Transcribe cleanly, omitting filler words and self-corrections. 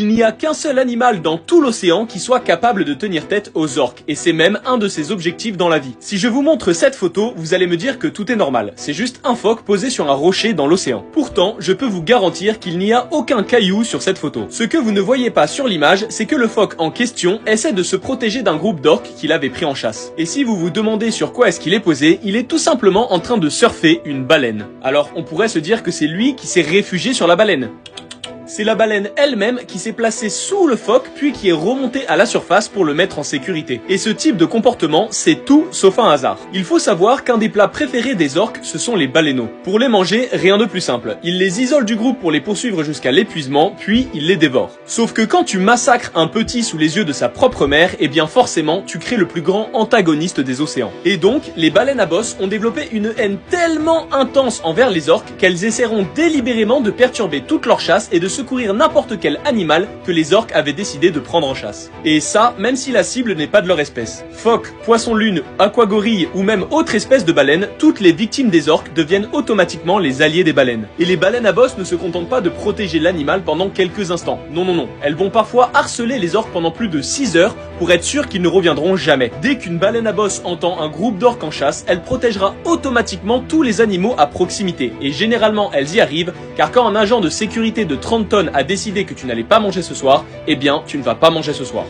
Il n'y a qu'un seul animal dans tout l'océan qui soit capable de tenir tête aux orques, et c'est même un de ses objectifs dans la vie. Si je vous montre cette photo, vous allez me dire que tout est normal, c'est juste un phoque posé sur un rocher dans l'océan. Pourtant, je peux vous garantir qu'il n'y a aucun caillou sur cette photo. Ce que vous ne voyez pas sur l'image, c'est que le phoque en question essaie de se protéger d'un groupe d'orques qu'il avait pris en chasse. Et si vous vous demandez sur quoi est-ce qu'il est posé, il est tout simplement en train de surfer une baleine. Alors on pourrait se dire que c'est lui qui s'est réfugié sur la baleine. C'est la baleine elle-même qui s'est placée sous le phoque puis qui est remontée à la surface pour le mettre en sécurité. Et ce type de comportement, c'est tout sauf un hasard. Il faut savoir qu'un des plats préférés des orques, ce sont les baleineaux. Pour les manger, rien de plus simple. Ils les isolent du groupe pour les poursuivre jusqu'à l'épuisement, puis ils les dévorent. Sauf que quand tu massacres un petit sous les yeux de sa propre mère, eh bien forcément, tu crées le plus grand antagoniste des océans. Et donc, les baleines à bosse ont développé une haine tellement intense envers les orques qu'elles essaieront délibérément de perturber toute leur chasse et de secourir n'importe quel animal que les orques avaient décidé de prendre en chasse. Et ça, même si la cible n'est pas de leur espèce. Phoques, poissons-lune, aquagorilles ou même autre espèce de baleine, toutes les victimes des orques deviennent automatiquement les alliés des baleines. Et les baleines à bosse ne se contentent pas de protéger l'animal pendant quelques instants. Non, non, non. Elles vont parfois harceler les orques pendant plus de 6 heures pour être sûres qu'ils ne reviendront jamais. Dès qu'une baleine à bosse entend un groupe d'orques en chasse, elle protégera automatiquement tous les animaux à proximité. Et généralement, elles y arrivent, car quand un agent de sécurité de 30 tonnes a décidé que tu n'allais pas manger ce soir, eh bien, tu ne vas pas manger ce soir.